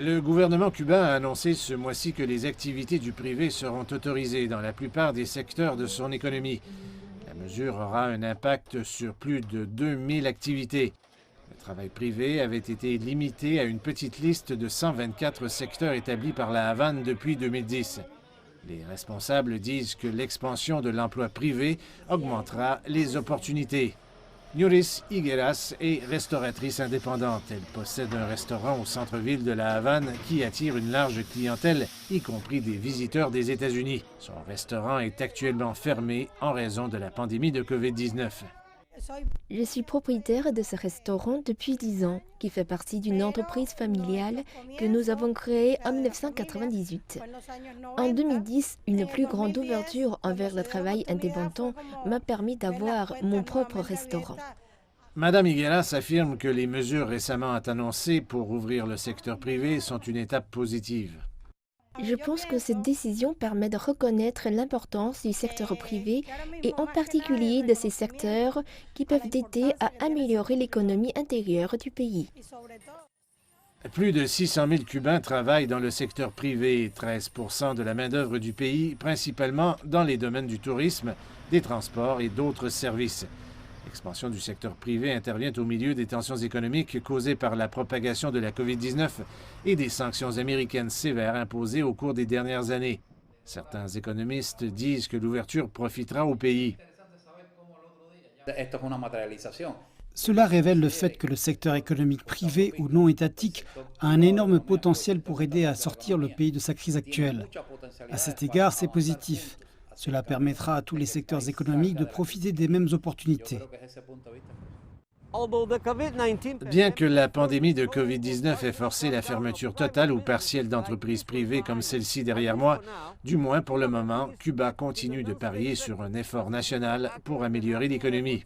Le gouvernement cubain a annoncé ce mois-ci que les activités du privé seront autorisées dans la plupart des secteurs de son économie. La mesure aura un impact sur plus de 2000 activités. Le travail privé avait été limité à une petite liste de 124 secteurs établis par la Havane depuis 2010. Les responsables disent que l'expansion de l'emploi privé augmentera les opportunités. Nuris Higueras est restauratrice indépendante. Elle possède un restaurant au centre-ville de la Havane qui attire une large clientèle, y compris des visiteurs des États-Unis. Son restaurant est actuellement fermé en raison de la pandémie de COVID-19. Je suis propriétaire de ce restaurant depuis 10 ans, qui fait partie d'une entreprise familiale que nous avons créée en 1998. En 2010, une plus grande ouverture envers le travail indépendant m'a permis d'avoir mon propre restaurant. Madame Higueras affirme que les mesures récemment annoncées pour ouvrir le secteur privé sont une étape positive. Je pense que cette décision permet de reconnaître l'importance du secteur privé et en particulier de ces secteurs qui peuvent aider à améliorer l'économie intérieure du pays. Plus de 600 000 Cubains travaillent dans le secteur privé, 13% de la main-d'œuvre du pays, principalement dans les domaines du tourisme, des transports et d'autres services. L'expansion du secteur privé intervient au milieu des tensions économiques causées par la propagation de la COVID-19 et des sanctions américaines sévères imposées au cours des dernières années. Certains économistes disent que l'ouverture profitera au pays. Cela révèle le fait que le secteur économique privé ou non étatique a un énorme potentiel pour aider à sortir le pays de sa crise actuelle. À cet égard, c'est positif. Cela permettra à tous les secteurs économiques de profiter des mêmes opportunités. Bien que la pandémie de COVID-19 ait forcé la fermeture totale ou partielle d'entreprises privées comme celle-ci derrière moi, du moins pour le moment, Cuba continue de parier sur un effort national pour améliorer l'économie.